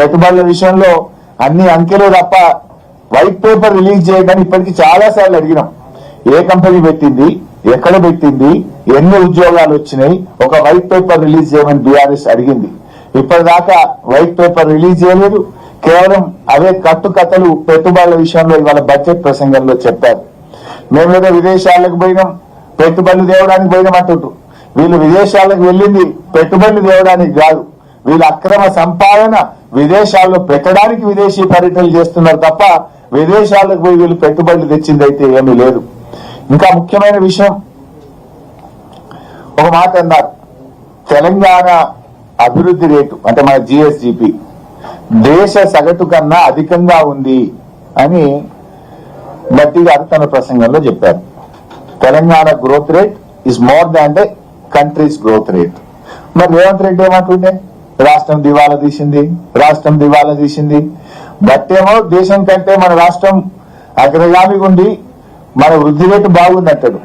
పెట్టుబడుల విషయంలో అన్ని అంకెలు తప్ప వైట్ పేపర్ రిలీజ్ చేయడానికి ఇప్పటికీ చాలా సార్లు అడిగినాం. ఏ కంపెనీ పెట్టింది, ఎక్కడ పెట్టింది, ఎన్ని ఉద్యోగాలు వచ్చినాయి, ఒక వైట్ పేపర్ రిలీజ్ చేయమని బీఆర్ఎస్ అడిగింది. ఇప్పటిదాకా వైట్ పేపర్ రిలీజ్ చేయలేదు. కేవలం అవే కట్టుకథలు పెట్టుబడుల విషయంలో ఇవాళ బడ్జెట్ ప్రసంగంలో చెప్పారు. మేమేదో విదేశాలకు పోయినాం, పెట్టుబడులు తేవడానికి పోయినాం అంటుంటూ, వీళ్ళు విదేశాలకు వెళ్ళింది పెట్టుబడులు తేవడానికి కాదు, వీళ్ళ అక్రమ సంపాదన విదేశాల్లో పెట్టడానికి విదేశీ పర్యటనలు చేస్తున్నారు తప్ప విదేశాలకు పోయి వీళ్ళు పెట్టుబడులు తెచ్చిందైతే ఏమీ లేదు. ఇంకా ముఖ్యమైన విషయం, ఒక మాట అన్నారు, తెలంగాణ అభివృద్ధి రేటు అంటే మన జిఎస్డిపి దేశ సగటు కన్నా అధికంగా ఉంది అని గట్టి గారు తన ప్రసంగంలో చెప్పారు. Telangana growth rate is more than the countries growth rate. మరి రేవంత్ రెడ్డి ఏమంటుండే, రాష్ట్రం దివాలా తీసింది, రాష్ట్రం దివాలా తీసింది. బట్టేమో దేశం కంటే మన రాష్ట్రం అగ్రగామిగా ఉండి మన వృద్ధి రేటు బాగుంది అంటాడు.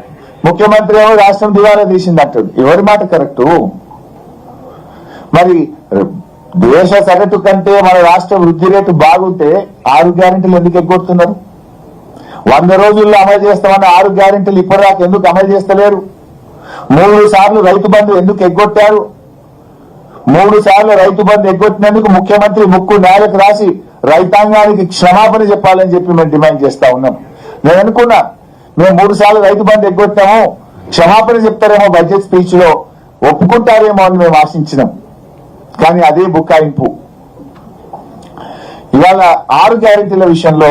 ముఖ్యమంత్రి ఏమో రాష్ట్రం దివాలా తీసింది అంటాడు. ఎవరి మాట కరెక్టు? మరి దేశ సగటు కంటే మన రాష్ట్ర వృద్ధి రేటు బాగుంటే 6 గ్యారెంటీలు ఎందుకు ఎగ్గొడుతున్నారు? 100 రోజుల్లో అమలు చేస్తామన్న 6 గ్యారెంటీలు ఇప్పటిదాకా ఎందుకు అమలు చేస్తలేరు? 3 సార్లు రైతు బంధు ఎందుకు ఎగ్గొట్టారు? 3 సార్లు రైతు బంధు ఎగ్గొట్టినందుకు ముఖ్యమంత్రి ముక్కు నేలకు రాసి రైతాంగానికి క్షమాపణ చెప్పాలని చెప్పి మేము డిమాండ్ చేస్తా ఉన్నాం. నేను అనుకున్నా మేము 3 సార్లు రైతు బంధు ఎగ్గొట్టాము, క్షమాపణ చెప్తారేమో బడ్జెట్ స్పీచ్ లో, ఒప్పుకుంటారేమో అని మేము ఆశించినాం. కానీ అదే బుకాయింపు. ఇవాళ 6 గ్యారెంటీల విషయంలో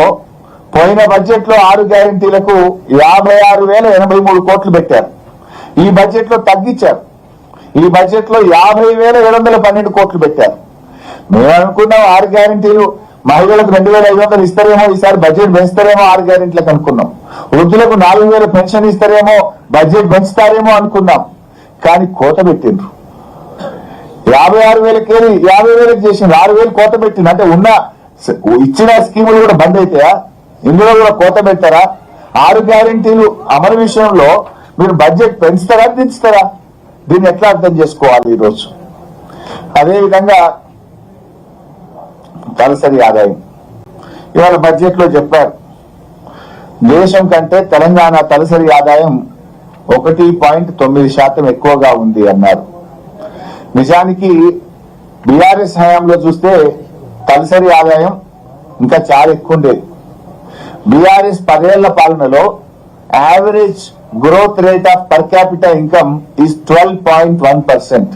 పోయిన బడ్జెట్ లో 6 గ్యారెంటీలకు 56,083 కోట్లు పెట్టారు. ఈ బడ్జెట్ లో తగ్గించారు. ఈ బడ్జెట్ లో 50,712 కోట్లు పెట్టారు. మేము అనుకున్నాం 6 గ్యారెంటీలు మహిళలకు 2,500 ఇస్తారేమో, ఈసారి బడ్జెట్ పెంచుతారేమో 6 గ్యారెంటీలకు అనుకున్నాం. వృద్ధులకు 4,000 పెన్షన్ ఇస్తారేమో, బడ్జెట్ పెంచుతారేమో అనుకున్నాం. కానీ కోత పెట్టిండ్రు. 56,000 50,000 చేసిండ్రు. 6,000 కోత పెట్టింది. అంటే ఉన్న ఇచ్చిన స్కీములు కూడా బంద్ అవుతాయా? ఇందులో కూడా కోత పెట్టారా? 6 గ్యారెంటీలు అమలు విషయంలో మీరు బడ్జెట్ పెంచుతారా, దించుతారా? దీన్ని ఎట్లా అర్థం చేసుకోవాలి ఈరోజు? అదేవిధంగా తలసరి ఆదాయం ఇవాళ బడ్జెట్ లో చెప్పారు, దేశం కంటే తెలంగాణ తలసరి ఆదాయం 1.9% ఎక్కువగా ఉంది అన్నారు. నిజానికి బీఆర్ఎస్ హయాంలో చూస్తే తలసరి ఆదాయం ఇంకా చాలా ఎక్కువ ఉండేది. బీఆర్ఎస్ 10 ఏళ్ల పాలనలో average growth rate of per capital income is 12.1%.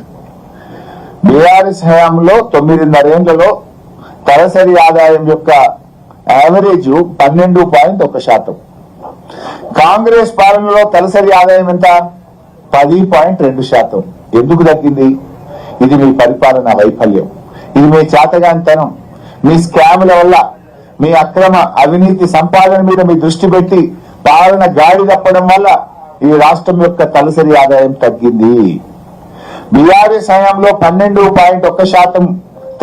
BRS హయాంలో 9.5 ఏళ్లలో తలసరి ఆదాయం యొక్క యావరేజ్ 12.1%. కాంగ్రెస్ పాలనలో తలసరి ఆదాయం ఎంత? 10.2%. ఎందుకు తగ్గింది? ఇది మీ పరిపాలన వైఫల్యం, ఇది మీ చేతగానితనం, మీ స్కాముల వల్ల, మీ అక్రమ అవినీతి సంపాదన మీద మీ దృష్టి పెట్టి పాలన గాడి తప్పడం వల్ల ఈ రాష్ట్రం యొక్క తలసరి ఆదాయం తగ్గింది. బీఆర్ఎస్ హయాంలో 12.1%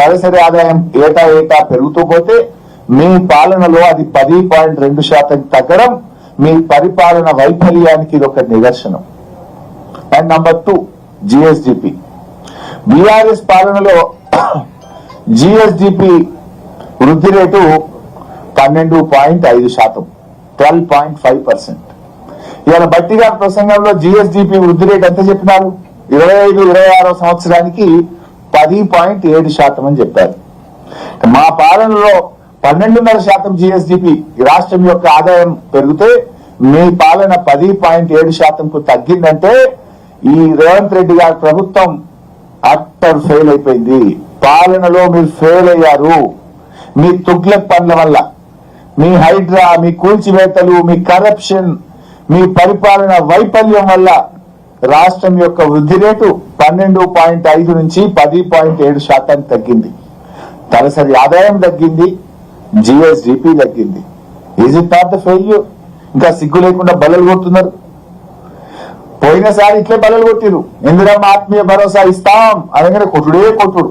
తలసరి ఆదాయం ఏటా పెరుగుతూ పోతే మీ పాలనలో అది 10.2% తగ్గడం మీ పరిపాలన వైఫల్యానికి ఇది ఒక నిదర్శనం. And number 2, GSDP. బీఆర్ఎస్ పాలనలో జిఎస్డిపి వృద్ధి రేటు 12.5%, 12.5%. ఇవాళ బట్టి గారి ప్రసంగంలో జిఎస్డిపి వృద్ధి రేటు ఎంత చెప్పినారు? 25-26 సంవత్సరానికి 10.7% అని చెప్పారు. మా పాలనలో 12.5% జిఎస్డిపి రాష్ట్రం యొక్క ఆదాయం పెరిగితే మీ పాలన 10.7%కు తగ్గిందంటే ఈ రేవంత్ రెడ్డి గారి ప్రభుత్వం అట్టర్ ఫెయిల్ అయిపోయింది. పాలనలో మీరు ఫెయిల్ అయ్యారు. మీ తుగ్లక్ పనుల వల్ల, మీ హైడ్రా, మీ కూల్చివేతలు, మీ కరప్షన్, మీ పరిపాలన వైఫల్యం వల్ల రాష్ట్రం యొక్క వృద్ధి రేటు 12.5 నుంచి 10.7% తగ్గింది. తలసరి ఆదాయం తగ్గింది, జిఎస్డిపి తగ్గింది. Is it not the failure? ఇంకా సిగ్గు లేకుండా బలలు కొడుతున్నారు. పోయినసారి ఇట్లే బలలు కొట్టిరు. ఇందిరమ్మ ఆత్మీయ భరోసా ఇస్తాం అనగానే కొట్టుడే కొట్టుడు.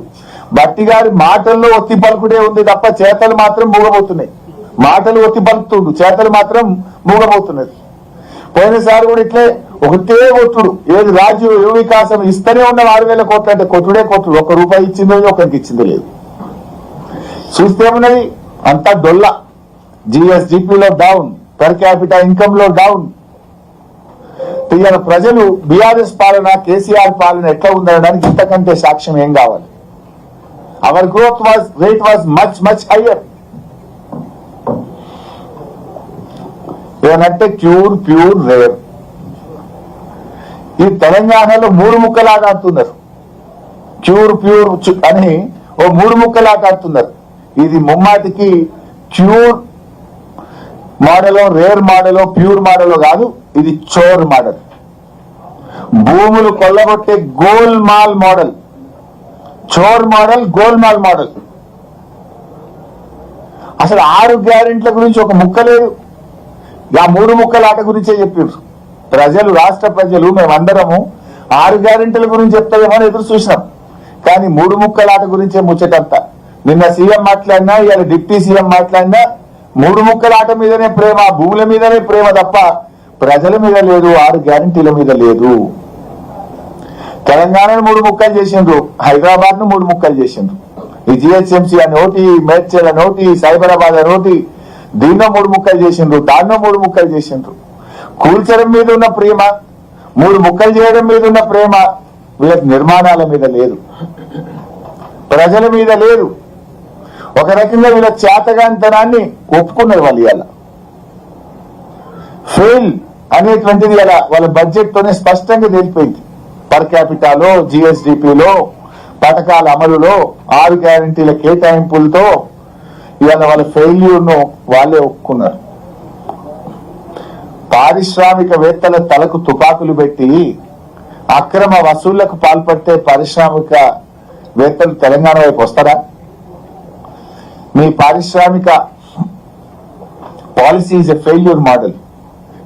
బట్టి గారి మాటల్లో ఒత్తి పలుకుడే ఉంది తప్ప చేతలు మాత్రం మూగబోతున్నాయి. మాటలు ఒత్తి పలుకుతుండు, చేతలు మాత్రం మూగబోతున్నది. పోయినసారి కూడా ఇట్లే ఒకటే కొట్టుడు. ఏది రాజ్యం యువ వికాసం ఇస్తూనే ఉన్న 6,000 కోట్లు అంటే కొట్టుడే కొట్టుడు. ₹1 ఇచ్చిందో ఒకరికి ఇచ్చిందో లేదు. చూస్తే ఉన్నది అంతా డొల్ల. జిఎస్డిపిలో డౌన్, పర్ క్యాపిటల్ ఇన్కమ్ లో డౌన్. ఇవాళ ప్రజలు బీఆర్ఎస్ పాలన, కేసీఆర్ పాలన ఎట్లా ఉందనడానికి ఇంతకంటే సాక్ష్యం ఏం కావాలి? Our growth rate was much higher. ఏమంటే ప్యూర్ రేర్. ఈ తెలంగాణలో మూడు ముక్కలాట ఆడుతున్నారు. ప్యూర్ అని ఓ మూడు ముక్కలాట ఆడుతున్నారు. ఇది ముమ్మాటికి ప్యూర్ మోడలో, రేర్ మోడలో, ప్యూర్ మోడలో కాదు, ఇది చోర్ మోడల్. భూములు కొల్లగొట్టే గోల్మాల్ మోడల్. చోర్ మోడల్, గోల్మాల్ మోడల్. అసలు 6 గ్యారెంట్ల గురించి ఒక ముక్క లేదు. ఆ మూడు ముక్కలాట గురించే చెప్పారు ప్రజలు, రాష్ట్ర ప్రజలు. మేమందరము 6 గ్యారెంటీల గురించి చెప్తామని ఎదురు చూసినాం, కానీ మూడు ముక్కలాట గురించే ముచ్చటంతా. నిన్న సీఎం మాట్లాడినా, ఇవాళ డిప్యూటీ సీఎం మాట్లాడినా మూడు ముక్కలాట మీదనే ప్రేమ, భూముల మీదనే ప్రేమ తప్ప ప్రజల మీద లేదు, 6 గ్యారెంటీల మీద లేదు. తెలంగాణను మూడు ముక్కలు చేసిండ్రు, హైదరాబాద్ ను మూడు ముక్కలు చేసిండ్రు. ఈ జిహెచ్ఎంసీ అనోటి, మేడ్చల్ అనోటి, సైబరాబాద్ అనోటి, దీన్నో మూడు ముక్కలు చేసిండ్రు, దాన్నో మూడు ముక్కలు చేసిండ్రు. కూల్చడం మీద ఉన్న ప్రేమ, మూడు ముక్కలు చేయడం మీద ఉన్న ప్రేమ వీళ్ళకి నిర్మాణాల మీద లేదు, ప్రజల మీద లేదు. ఒక రకంగా వీళ్ళ చేతగాంతనాన్ని ఒప్పుకున్నారు వాళ్ళు. ఇవాళ ఫెయిల్ అనేటువంటిది ఇలా వాళ్ళ బడ్జెట్ తోనే స్పష్టంగా తెలిపోయింది. పర్ క్యాపిటాలో, జిఎస్డిపిలో, పథకాల అమలులో, 6 గ్యారెంటీల కేటాయింపులతో ఇవాళ వాళ్ళ ఫెయిల్యూర్ ను వాళ్ళే ఒప్పుకున్నారు. పారిశ్రామికవేత్తల తలకు తుపాకులు పెట్టి అక్రమ వసూళ్లకు పాల్పడితే పారిశ్రామికవేత్తలు తెలంగాణ వైపు వస్తారా? మీ పారిశ్రామిక policy is a failure model.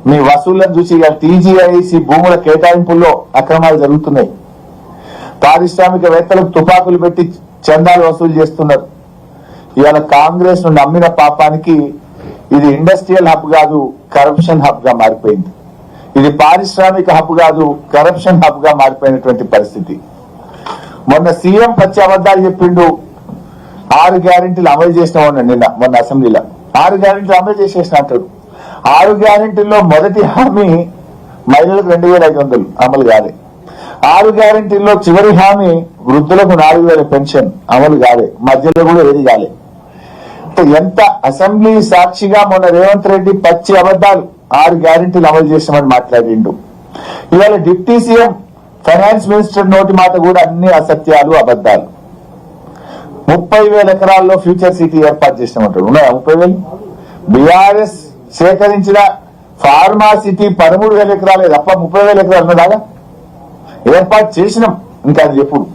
మీ వసూళ్లను చూసి టీజీఐసి భూముల కేటాయింపుల్లో అక్రమాలు జరుగుతున్నాయి. పారిశ్రామికవేత్తలకు తుపాకులు పెట్టి చందాలు వసూలు చేస్తున్నారు. ఇవాళ కాంగ్రెస్ ను నమ్మిన పాపానికి ఇది ఇండస్ట్రియల్ హబ్ కాదు, కరప్షన్ హబ్ గా మారిపోయింది. ఇది పారిశ్రామిక హబ్ కాదు, కరప్షన్ హబ్ గా మారిపోయినటువంటి పరిస్థితి. మొన్న సీఎం పచ్చి అబద్దాలు చెప్పిండు. 6 గ్యారెంటీలు అమలు చేసిన నిన్న మొన్న అసెంబ్లీలో 6 గ్యారెంటీలు అమలు చేసేసిన అంటాడు. 6 గ్యారెంటీల్లో మొదటి హామీ మహిళలకు 2500 అమలు కాలే. 6 గ్యారెంటీల్లో చివరి హామీ వృద్ధులకు 4000 పెన్షన్ అమలు కాలే. మధ్యలో కూడా ఏది కాలే. ఎంత అసెంబ్లీ సాక్షిగా మొన్న రేవంత్ రెడ్డి పచ్చి అబద్దాలు 6 గ్యారెంటీలు అమలు చేసామని మాట్లాడిండు. ఇవాళ డిప్యూటీ సీఎం, ఫైనాన్స్ మినిస్టర్ నోటి మాట కూడా అన్ని అసత్యాలు, అబద్దాలు. 30,000 ఎకరాల్లో ఫ్యూచర్ సిటీ ఏర్పాటు చేసినామంటాడు. ఉన్నాయా 30,000? బీఆర్ఎస్ సేకరించిన ఫార్మా సిటీ 13,000 ఎకరాలే తప్ప 30,000 ఎకరాలు ఉన్నదాగా ఏర్పాటు చేసినాం. ఇంకా అది ఎప్పుడు?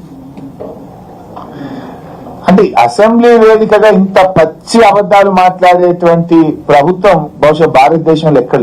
అంటే అసెంబ్లీ వేదికగా ఇంత పచ్చి అబద్దాలు మాట్లాడేటువంటి ప్రభుత్వం బహుశా భారతదేశంలో ఎక్కడ